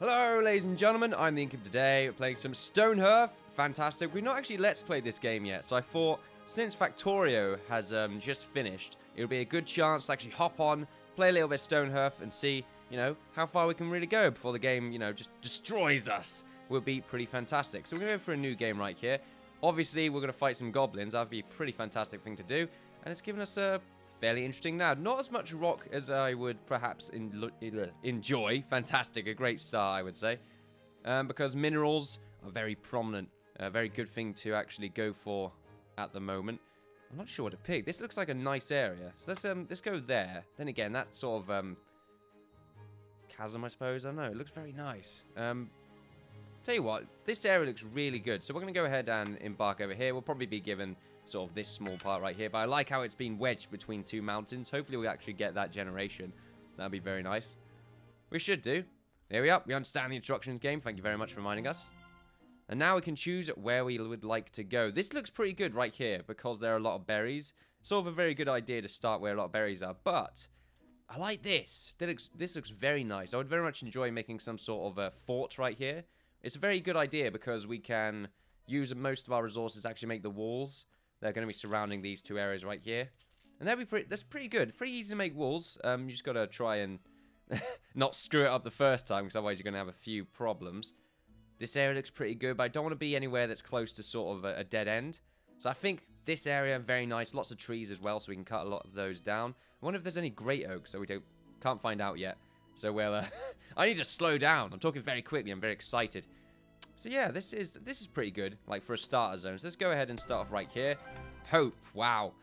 Hello, ladies and gentlemen, I'm the Innkeeper today, playing some Stonehearth. Fantastic. We've not actually let's play this game yet, so I thought, since Factorio has just finished, it would be a good chance to actually hop on, play a little bit of Stonehearth, and see, how far we can really go before the game, just destroys us. Will be pretty fantastic. So we're going to go for a new game right here. Obviously, we're going to fight some goblins. That would be a pretty fantastic thing to do, and it's given us a fairly interesting now. Not as much rock as I would perhaps enjoy. Fantastic, a great start, I would say. Because minerals are very prominent. A very good thing to actually go for at the moment. I'm not sure what to pick. This looks like a nice area. So let's go there. Then again, that sort of chasm, I suppose. I don't know. It looks very nice. Tell you what, this area looks really good. So we're going to go ahead and embark over here. We'll probably be given sort of this small part right here. But I like how it's been wedged between two mountains. Hopefully we'll actually get that generation. That'd be very nice. We should do. There we are. We understand the instructions game. Thank you very much for reminding us. And now we can choose where we would like to go. This looks pretty good right here because there are a lot of berries. Sort of a very good idea to start where a lot of berries are. But I like this. This looks very nice. I would very much enjoy making some sort of a fort right here. It's a very good idea because we can use most of our resources to actually make the walls. They're going to be surrounding these two areas right here. And that's pretty good. Pretty easy to make walls. You just got to try and not screw it up the first time, because otherwise you're going to have a few problems. This area looks pretty good, but I don't want to be anywhere that's close to sort of a dead end. So I think this area, very nice. Lots of trees as well, so we can cut a lot of those down. I wonder if there's any great oaks, so we can't find out yet. So we'll, I need to slow down. I'm talking very quickly. I'm very excited. So yeah, this is pretty good, like for a starter zone. So let's go ahead and start off right here. Hope. Wow.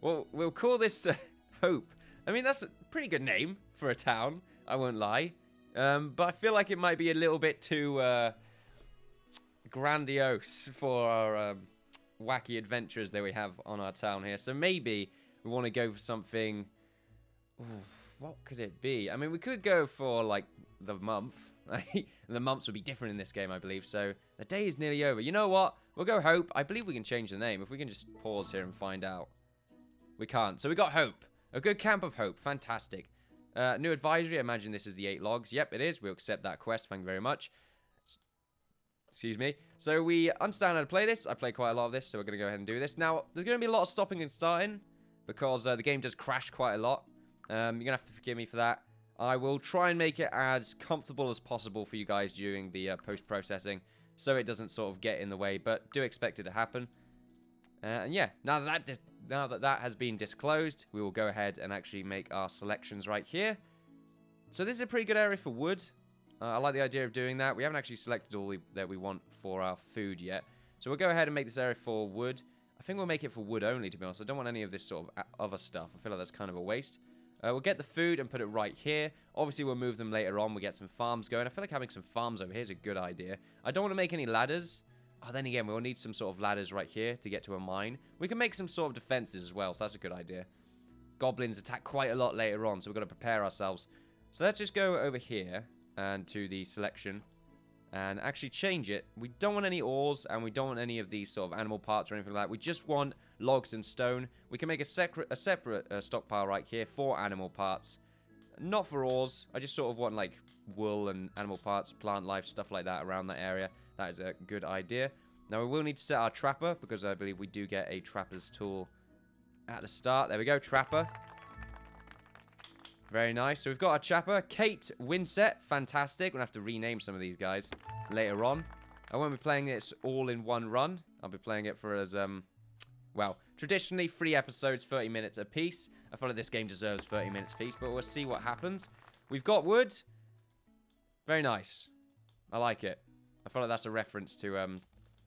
Well, we'll call this Hope. I mean, that's a pretty good name for a town. I won't lie. But I feel like it might be a little bit too grandiose for our wacky adventures that we have on our town here. So maybe we want to go for something. Ooh, what could it be? I mean, we could go for like the month. The months would be different in this game, I believe. So the day is nearly over. You know what? We'll go Hope. I believe we can change the name. If we can just pause here and find out. We can't. So we got Hope. A good camp of Hope. Fantastic. New advisory. I imagine this is the 8 logs. Yep, it is. We'll accept that quest. Thank you very much. Excuse me. So we understand how to play this. I play quite a lot of this, so we're going to go ahead and do this. Now, there's going to be a lot of stopping and starting because the game does crash quite a lot. You're going to have to forgive me for that. I will try and make it as comfortable as possible for you guys during the post-processing so it doesn't sort of get in the way, but do expect it to happen. And yeah, now that that has been disclosed, we will go ahead and actually make our selections right here. So this is a pretty good area for wood. I like the idea of doing that. We haven't actually selected all that we want for our food yet. So we'll go ahead and make this area for wood. I think we'll make it for wood only, to be honest. I don't want any of this sort of other stuff. I feel like that's kind of a waste. We'll get the food and put it right here. Obviously, we'll move them later on. We'll get some farms going. I feel like having some farms over here is a good idea. I don't want to make any ladders. Oh, then again, we'll need some sort of ladders right here to get to a mine. We can make some sort of defenses as well, so that's a good idea. Goblins attack quite a lot later on, so we've got to prepare ourselves. So let's just go over here and to the selection and actually change it. We don't want any ores, and we don't want any of these sort of animal parts or anything like that. We just want logs and stone. We can make a separate stockpile right here for animal parts. Not for ores. I just sort of want like wool and animal parts, plant life, stuff like that around that area. That is a good idea. Now we will need to set our trapper because I believe we do get a trapper's tool at the start. There we go, trapper. Very nice. So we've got our trapper. Kate Winset. Fantastic. We'll have to rename some of these guys later on. I won't be playing this all in one run. I'll be playing it for as, well, traditionally 3 episodes, 30 minutes a piece. I feel like this game deserves 30 minutes a piece, but we'll see what happens. We've got wood. Very nice. I like it. I feel like that's a reference to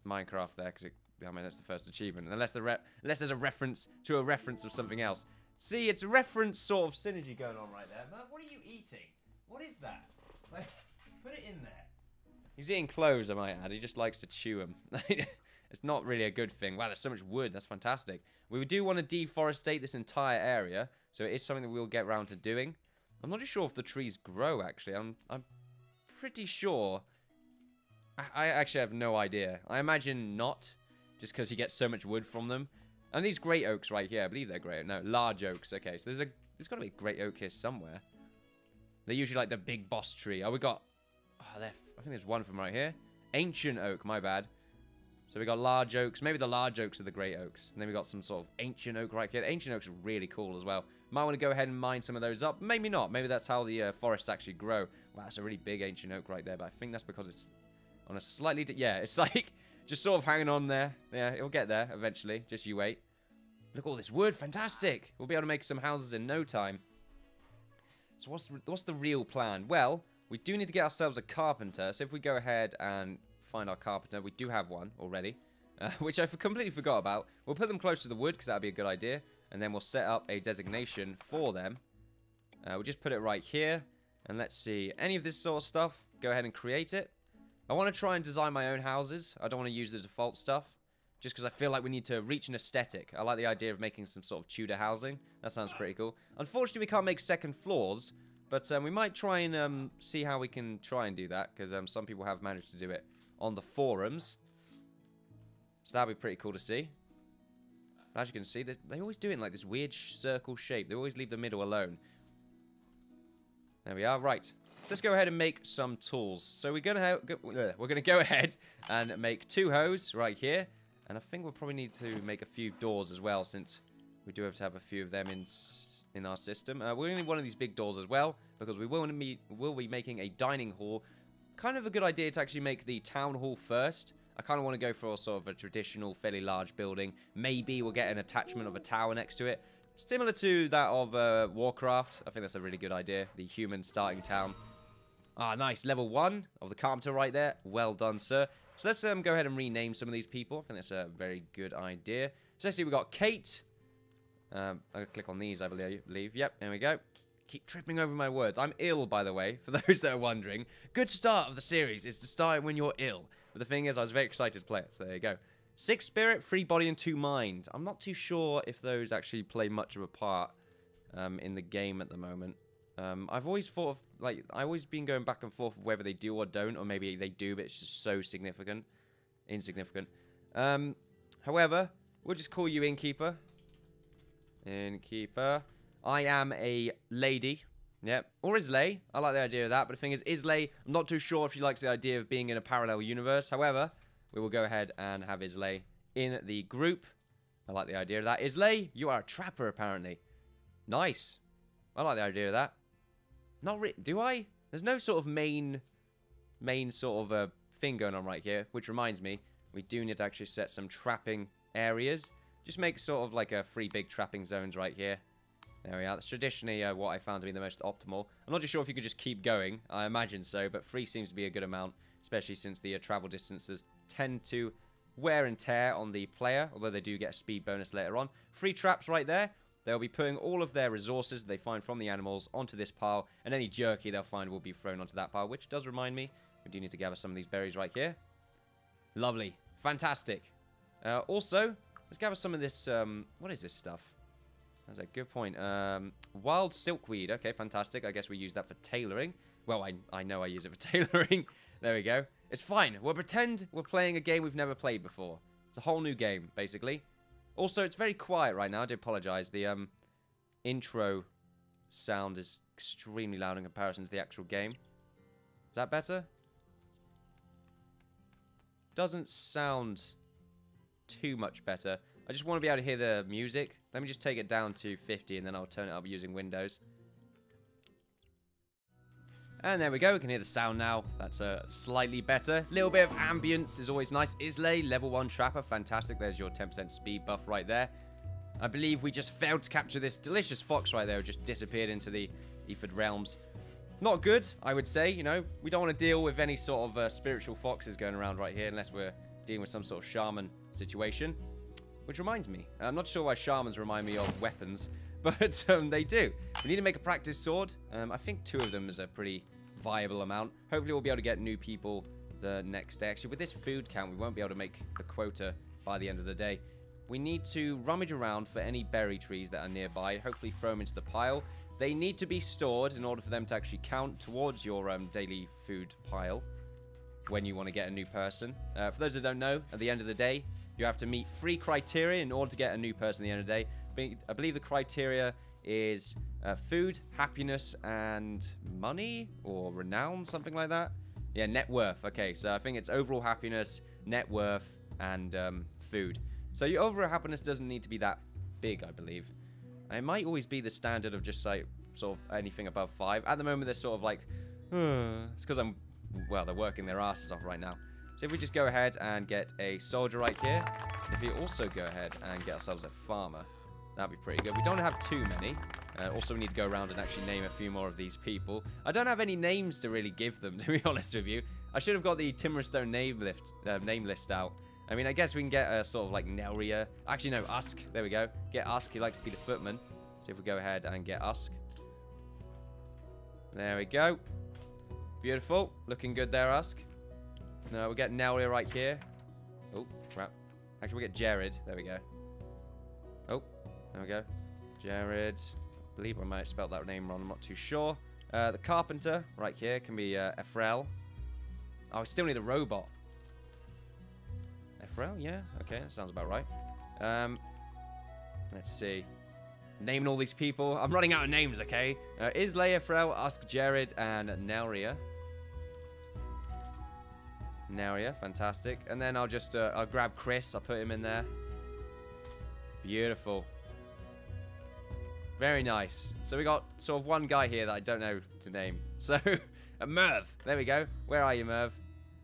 Minecraft there, because I mean, that's the first achievement. Unless there's a reference to a reference of something else. See, it's a reference sort of synergy going on right there. What are you eating? What is that? Like, put it in there. He's eating cloves, I might add. He just likes to chew them. It's not really a good thing. Wow, there's so much wood. That's fantastic. We do want to deforestate this entire area, so it is something that we'll get around to doing. I'm not sure if the trees grow, actually. I'm pretty sure. I actually have no idea. I imagine not, just because you get so much wood from them. And these great oaks right here, I believe they're great. No, large oaks. Okay, so there's got to be a great oak here somewhere. They're usually like the big boss tree. Oh, we got... Oh, I think there's one from right here. Ancient oak, my bad. So we got large oaks. Maybe the large oaks are the great oaks. And then we got some sort of ancient oak right here. The ancient oaks are really cool as well. Might want to go ahead and mine some of those up. Maybe not. Maybe that's how the forests actually grow. Wow, that's a really big ancient oak right there. But I think that's because it's on a slightly... Yeah, it's like just sort of hanging on there. Yeah, it'll get there eventually. Just you wait. Look at all this wood. Fantastic. We'll be able to make some houses in no time. So what's the real plan? Well, we do need to get ourselves a carpenter. So if we go ahead and find our carpenter, we do have one already, which I completely forgot about. We'll put them close to the wood because that'd be a good idea, and then we'll set up a designation for them. We'll just put it right here, and let's see. Any of this sort of stuff, go ahead and create it. I want to try and design my own houses. I don't want to use the default stuff, just because I feel like we need to reach an aesthetic. I like the idea of making some sort of Tudor housing. That sounds pretty cool. Unfortunately, we can't make second floors, but we might try and see how we can try and do that, because some people have managed to do it on the forums. So that'd be pretty cool to see. But as you can see, they always do it in like this weird circle shape. They always leave the middle alone. There we are. Right. So let's go ahead and make some tools. So we're gonna go ahead and make 2 hoes right here. And I think we'll probably need to make a few doors as well, since we do have to have a few of them in our system. We're going to need one of these big doors as well, because we will be making a dining hall. Kind of a good idea to actually make the town hall first. I kind of want to go for a sort of a traditional, fairly large building. Maybe we'll get an attachment of a tower next to it. Similar to that of Warcraft. I think that's a really good idea. The human starting town. Ah, nice. Level 1 of the carpenter right there. Well done, sir. So let's go ahead and rename some of these people. I think that's a very good idea. So let's see, we've got Kate. I'll click on these, I believe. Yep, there we go. Keep tripping over my words. I'm ill, by the way, for those that are wondering. Good start of the series is to start when you're ill. But the thing is, I was very excited to play it, so there you go. 6 spirit, 3 body, and 2 mind. I'm not too sure if those actually play much of a part in the game at the moment. I've always thought of, like, I've always been going back and forth of whether they do or don't, or maybe they do, but it's just so insignificant. However, we'll just call you Innkeeper. Innkeeper. I am a lady. Yep. Or Islay. I like the idea of that, but the thing is, Islay, I'm not too sure if she likes the idea of being in a parallel universe. However, we will go ahead and have Islay in the group. I like the idea of that. Islay, you are a trapper, apparently. Nice. I like the idea of that. Not really. Do I? There's no sort of main sort of thing going on right here, which reminds me, we do need to actually set some trapping areas. Just make sort of like 3 big trapping zones right here. There we are. That's traditionally what I found to be the most optimal. I'm not too sure if you could just keep going. I imagine so, but 3 seems to be a good amount, especially since the travel distances tend to wear and tear on the player, although they do get a speed bonus later on. 3 traps right there. They'll be putting all of their resources they find from the animals onto this pile, and any jerky they'll find will be thrown onto that pile, which does remind me, we do need to gather some of these berries right here. Lovely. Fantastic. Also, let's gather some of this, what is this stuff? That's a good point. Wild silkweed. Okay, fantastic. I guess we use that for tailoring. Well, I know I use it for tailoring. There we go. It's fine. We'll pretend we're playing a game we've never played before. It's a whole new game, basically. Also, it's very quiet right now. I do apologize. The intro sound is extremely loud in comparison to the actual game. Is that better? Doesn't sound too much better. I just want to be able to hear the music. Let me just take it down to 50 and then I'll turn it up using Windows. And there we go. We can hear the sound now. That's slightly better. Little bit of ambience is always nice. Islay, level 1 trapper. Fantastic. There's your 10% speed buff right there. I believe we just failed to capture this delicious fox right there. It just disappeared into the Ethed realms. Not good, I would say. You know, we don't want to deal with any sort of spiritual foxes going around right here unless we're dealing with some sort of shaman situation. Which reminds me, I'm not sure why shamans remind me of weapons, but they do. We need to make a practice sword. I think 2 of them is a pretty viable amount. Hopefully we'll be able to get new people the next day. Actually, with this food count, we won't be able to make the quota by the end of the day. We need to rummage around for any berry trees that are nearby, hopefully throw them into the pile. They need to be stored in order for them to actually count towards your daily food pile when you want to get a new person. For those that don't know, at the end of the day, you have to meet 3 criteria in order to get a new person at the end of the day. I believe the criteria is Food, happiness, and money? Or renown, something like that? Yeah, net worth. Okay, so I think it's overall happiness, net worth, and food. So your overall happiness doesn't need to be that big, I believe. And it might always be the standard of just, like, sort of anything above 5. At the moment, they're sort of like, it's because well, they're working their asses off right now. So if we just go ahead and get a soldier right here, if we also go ahead and get ourselves a farmer, that'd be pretty good. We don't have too many. Also, we need to go around and actually name a few more of these people. I don't have any names to really give them, to be honest with you. I should have got the Timberstone name list out. I mean, I guess we can get a sort of like Nelria. Actually, no, Usk. There we go. Get Usk. He likes to be the footman. So if we go ahead and get Usk. There we go. Beautiful. Looking good there, Usk. No, we'll get Nelria right here. Oh, crap. Actually, we'll get Jared. There we go. Oh, there we go. Jared. I believe I might have spelled that name wrong. I'm not too sure. The carpenter right here can be Ephrael. Oh, we still need a robot. Ephrael? Yeah. Okay, that sounds about right. Let's see. Naming all these people. I'm running out of names, okay? Islay, Ephrael, Usk, Jared, and Nelria. Nelria, fantastic. And then I'll just I'll grab Chris. I'll put him in there. Beautiful. Very nice. So we got sort of one guy here that I don't know to name. So, Merv. There we go. Where are you, Merv?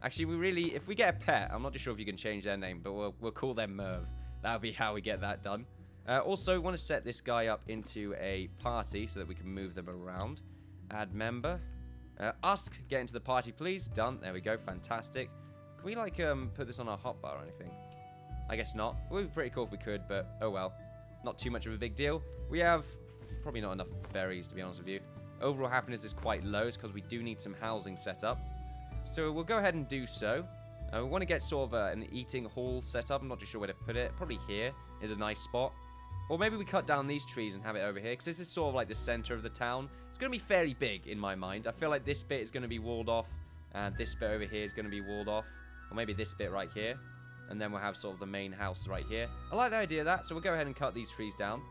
Actually, we really, if we get a pet, I'm not too sure if you can change their name, but we'll call them Merv. That'll be how we get that done. Also, we want to set this guy up into a party so that we can move them around. Add member. Usk, get into the party, please. Done. There we go. Fantastic. Can we, like, put this on our hotbar or anything? I guess not. It would be pretty cool if we could, but oh well. Not too much of a big deal. We have probably not enough berries, to be honest with you. Overall happiness is quite low because we do need some housing set up. So we'll go ahead and do so. We want to get sort of an eating hall set up. I'm not too sure where to put it. Probably here is a nice spot. Or maybe we cut down these trees and have it over here, because this is sort of like the center of the town. It's going to be fairly big in my mind. I feel like this bit is going to be walled off, and this bit over here is going to be walled off. Or maybe this bit right here. And then we'll have sort of the main house right here. I like the idea of that, so we'll go ahead and cut these trees down.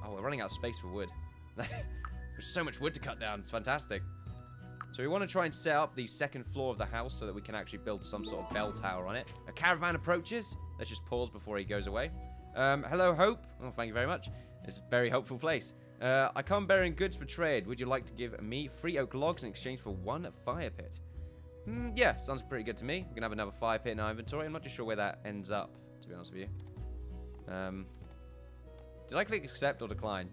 Oh, we're running out of space for wood. There's so much wood to cut down. It's fantastic. So we want to try and set up the second floor of the house so that we can actually build some sort of bell tower on it. A caravan approaches. Let's just pause before he goes away. Hello, Hope. Oh, thank you very much. It's a very hopeful place. I come bearing goods for trade. Would you like to give me 3 oak logs in exchange for 1 fire pit? Yeah, sounds pretty good to me. We can have another fire pit in our inventory. I'm not too sure where that ends up, to be honest with you. Did I click accept or decline?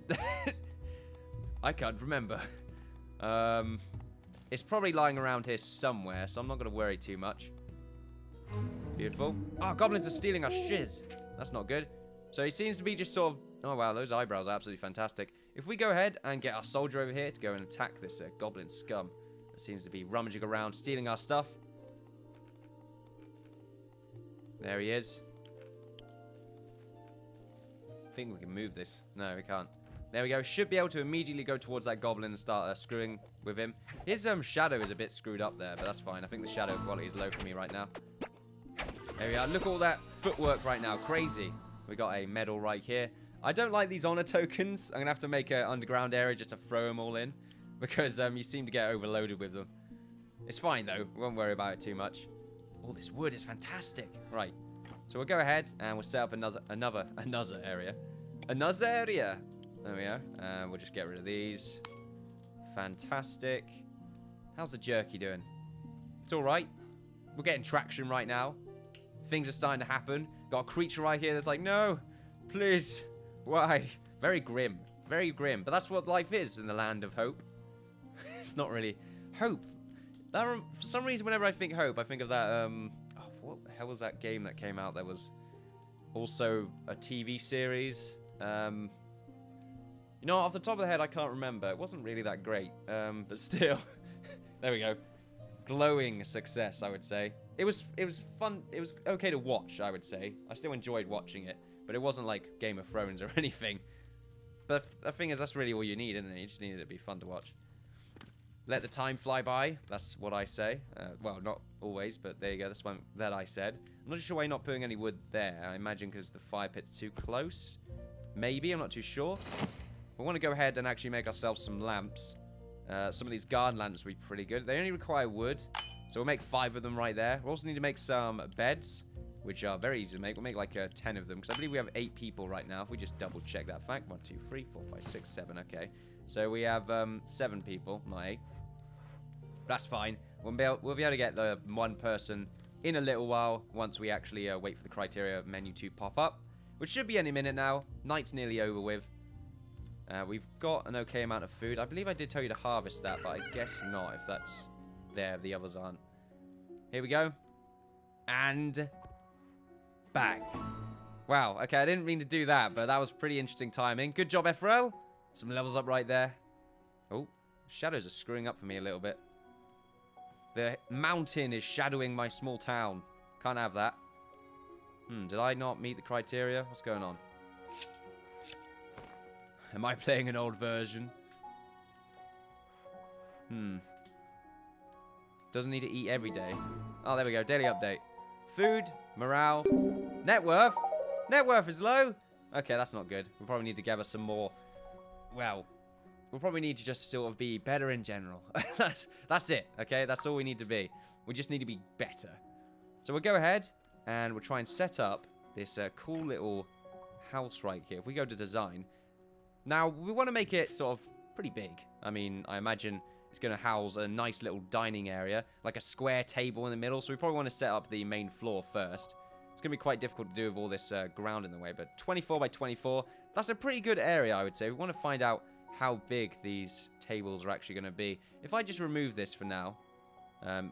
I can't remember. It's probably lying around here somewhere, so I'm not going to worry too much. Beautiful. Oh, goblins are stealing our shiz. That's not good. So he seems to be just sort of... Oh, wow, those eyebrows are absolutely fantastic. If we go ahead and get our soldier over here to go and attack this goblin scum that seems to be rummaging around, stealing our stuff. There he is. I think we can move this. No, we can't. There we go. Should be able to immediately go towards that goblin and start screwing with him. His shadow is a bit screwed up there, but that's fine. I think the shadow quality is low for me right now. There we are. Look at all that footwork right now. Crazy. We got a medal right here. I don't like these honor tokens. I'm going to have to make an underground area just to throw them all in, because you seem to get overloaded with them. It's fine, though. We won't worry about it too much. All this wood is fantastic. Right. So we'll go ahead and we'll set up another area. Another area. There we are. We'll just get rid of these. Fantastic. How's the jerky doing? It's all right. We're getting traction right now. Things are starting to happen. Got a creature right here that's like, no, please. Why? Very grim. Very grim. But that's what life is in the land of hope. It's not really hope. For some reason, whenever I think hope, I think of that, oh, what the hell was that game that came out that was also a TV series? You know, off the top of the head, I can't remember. It wasn't really that great, but still. There we go. Glowing success, I would say. It was fun. It was okay to watch, I would say. I still enjoyed watching it, but it wasn't like Game of Thrones or anything. But the thing is, that's really all you need, isn't it? You just need it to be fun to watch. Let the time fly by. That's what I say. Well, not always, but there you go. That's one that I said. I'm not sure why you're not putting any wood there. I imagine because the fire pit's too close. Maybe. I'm not too sure. We want to go ahead and actually make ourselves some lamps. Some of these garden lanterns will be pretty good. They only require wood, so we'll make 5 of them right there. We also need to make some beds, which are very easy to make. We'll make like 10 of them, because I believe we have 8 people right now. If we just double check that fact. 1, 2, 3, 4, 5, 6, 7. Okay. So we have 7 people, not 8. That's fine. We'll be able to get the 1 person in a little while once we actually wait for the criteria menu to pop up, which should be any minute now. Night's nearly over with. We've got an okay amount of food. I believe I did tell you to harvest that, but I guess not if that's there. The others aren't. Here we go. And bang. Wow, okay, I didn't mean to do that, but that was pretty interesting timing. Good job, FRL. Some levels up right there. Oh, shadows are screwing up for me a little bit. The mountain is shadowing my small town. Can't have that. Did I not meet the criteria? What's going on? Am I playing an old version? Doesn't need to eat every day. Oh, there we go. Daily update. Food, morale, net worth. Net worth is low. Okay, that's not good. We'll probably need to gather some more. Well, we'll probably need to just sort of be better in general. That's it, okay? That's all we need to be. We just need to be better. So we'll go ahead and we'll try and set up this cool little house right here. If we go to design. Now, we want to make it sort of pretty big. I mean, I imagine it's going to house a nice little dining area, like a square table in the middle. So we probably want to set up the main floor first. It's going to be quite difficult to do with all this ground in the way, but 24 by 24, that's a pretty good area, I would say. We want to find out how big these tables are actually going to be. If I just remove this for now, there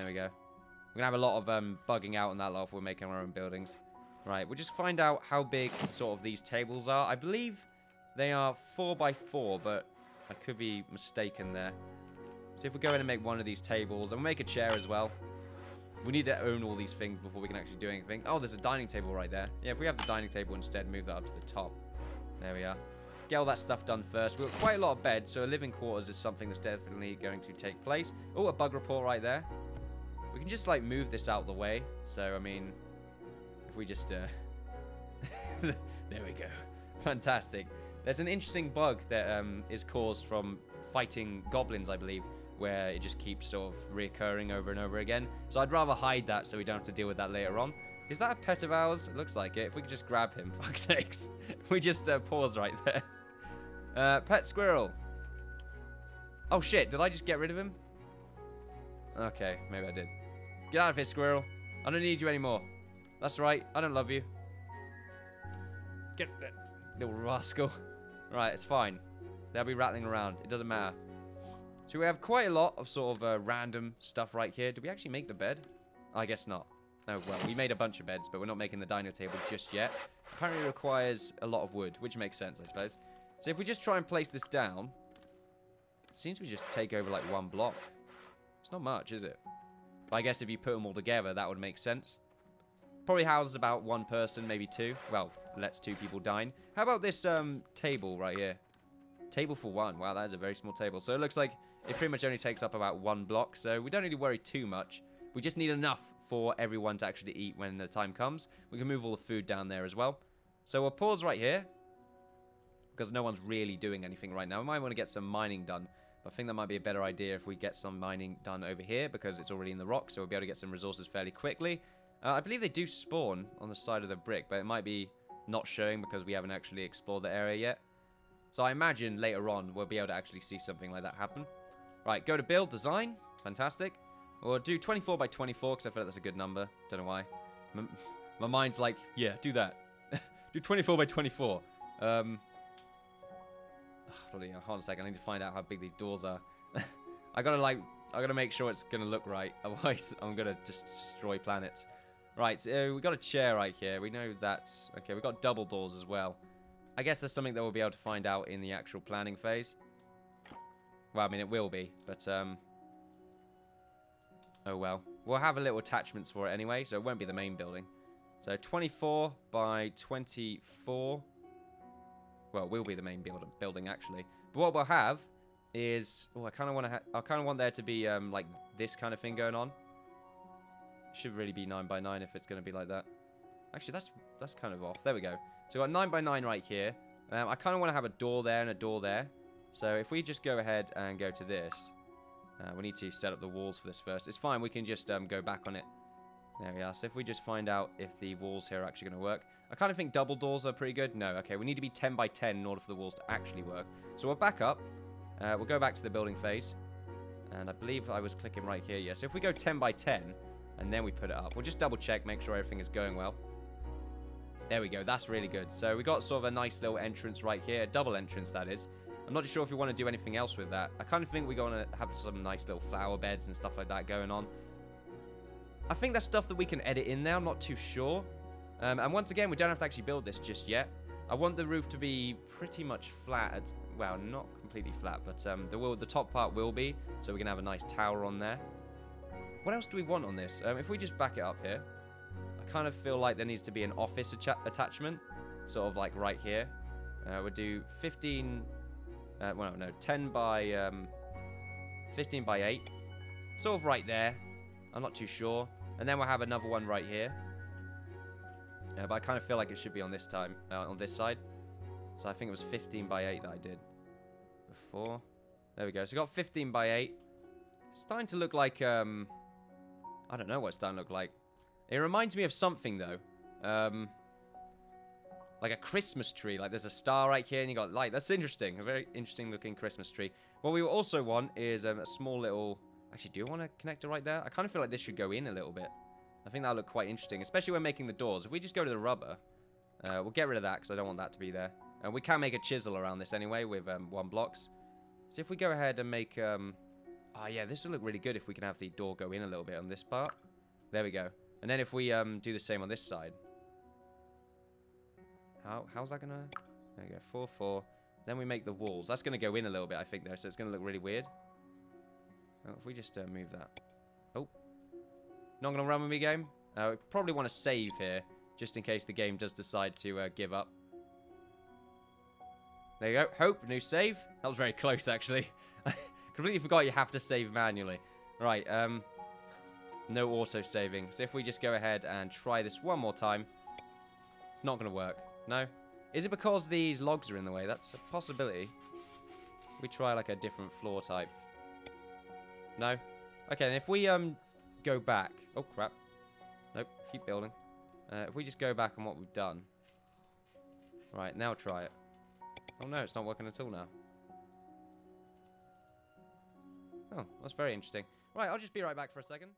we go. We're going to have a lot of bugging out on that lot if we're making our own buildings. Right, we'll just find out how big sort of these tables are. I believe they are 4 by 4, but I could be mistaken there. So if we go in and make one of these tables, and we'll make a chair as well. We need to own all these things before we can actually do anything. Oh, there's a dining table right there. Yeah, if we have the dining table instead, move that up to the top. There we are. Get all that stuff done first. We've got quite a lot of beds, so a living quarters is something that's definitely going to take place. Oh, a bug report right there. We can just, like, move this out of the way. So, I mean, if we just, there we go. Fantastic. There's an interesting bug that is caused from fighting goblins, I believe, where it just keeps sort of reoccurring over and over again. So I'd rather hide that so we don't have to deal with that later on. Is that a pet of ours? It looks like it. If we could just grab him, fuck's sakes. We just pause right there. Pet squirrel. Oh shit, did I just get rid of him? Okay, maybe I did. Get out of here, squirrel. I don't need you anymore. That's right, I don't love you. Get that little rascal. Right, it's fine. They'll be rattling around. It doesn't matter. So we have quite a lot of sort of random stuff right here. Did we actually make the bed? I guess not. Oh, well, we made a bunch of beds, but we're not making the dining table just yet. Apparently it requires a lot of wood, which makes sense, I suppose. So if we just try and place this down, it seems we just take over like 1 block. It's not much, is it? But I guess if you put them all together, that would make sense. Probably houses about 1 person, maybe 2. Well, lets 2 people dine. How about this table right here? Table for 1. Wow, that is a very small table. So it looks like it pretty much only takes up about 1 block. So we don't need to worry too much. We just need enough for everyone to actually eat when the time comes. We can move all the food down there as well. So we'll pause right here, because no one's really doing anything right now. We might want to get some mining done. But I think that might be a better idea if we get some mining done over here, because it's already in the rock. So we'll be able to get some resources fairly quickly. I believe they do spawn on the side of the brick, but it might be not showing because we haven't actually explored the area yet. So I imagine later on we'll be able to actually see something like that happen. Right, go to build, design. Fantastic. We'll do 24 by 24 because I feel like that's a good number. Don't know why. My mind's like, yeah, do that. Do 24 by 24. Hold on a second. I need to find out how big these doors are. I gotta make sure it's gonna look right. Otherwise, I'm gonna just destroy planets. Right, so we got a chair right here. We know that's okay. We got double doors as well. I guess there's something that we'll be able to find out in the actual planning phase. Well, I mean, it will be, but oh well. We'll have a little attachments for it anyway, so it won't be the main building. So 24 by 24. Well, will be the main building actually. But what we'll have is, oh, I kind of want there to be like this kind of thing going on. It should really be 9 by 9 if it's going to be like that. Actually, that's kind of off. There we go. So we've got 9 by 9 right here. I kind of want to have a door there and a door there. So if we just go ahead and go to this, we need to set up the walls for this first. It's fine, we can just go back on it. There we are. So if we just find out if the walls here are actually going to work. I kind of think double doors are pretty good. No, okay, we need to be 10 by 10 in order for the walls to actually work. So we'll back up. We'll go back to the building phase. And I believe I was clicking right here. Yeah, so if we go 10 by 10, and then we put it up. We'll just double check, make sure everything is going well. There we go. That's really good. So we got sort of a nice little entrance right here. Double entrance, that is. I'm not sure if we want to do anything else with that. I kind of think we're going to have some nice little flower beds and stuff like that going on. I think that's stuff that we can edit in there. I'm not too sure. And once again, we don't have to actually build this just yet. I want the roof to be pretty much flat. Well, not completely flat, but the top part will be. So we can have a nice tower on there. What else do we want on this? If we just back it up here, I kind of feel like there needs to be an office attachment. Sort of like right here. We'll do 15... well, no, 10 by... 15 by 8. Sort of right there. I'm not too sure. And then we'll have another one right here. But I kind of feel like it should be on this time, on this side. So I think it was 15 by 8 that I did before. There we go. So we got 15 by 8. It's starting to look like, I don't know what it's starting to look like. It reminds me of something, though. Like a Christmas tree. Like there's a star right here and you got light. That's interesting. A very interesting looking Christmas tree. What we also want is a small little... Actually, do you want a connector right there? I kind of feel like this should go in a little bit. I think that'll look quite interesting, especially when making the doors. If we just go to the rubber, we'll get rid of that because I don't want that to be there. And we can make a chisel around this anyway with 1 blocks. So if we go ahead and make... oh, yeah, this will look really good if we can have the door go in a little bit on this part. There we go. And then if we do the same on this side. How's that going to... There we go, 4, 4. Then we make the walls. That's going to go in a little bit, I think, though, so it's going to look really weird. Oh, if we just move that. Oh. Not going to run with me, game. We probably want to save here, just in case the game does decide to give up. There you go. Hope, new save. That was very close, actually. Completely forgot you have to save manually. Right, no auto-saving. So if we just go ahead and try this one more time. It's not going to work. No? Is it because these logs are in the way? That's a possibility. We try, like, a different floor type. No? Okay, and if we go back... Oh, crap. Nope, keep building. If we just go back on what we've done. Right, now try it. Oh, no, it's not working at all now. Oh, that's very interesting. Right, I'll just be right back for a second.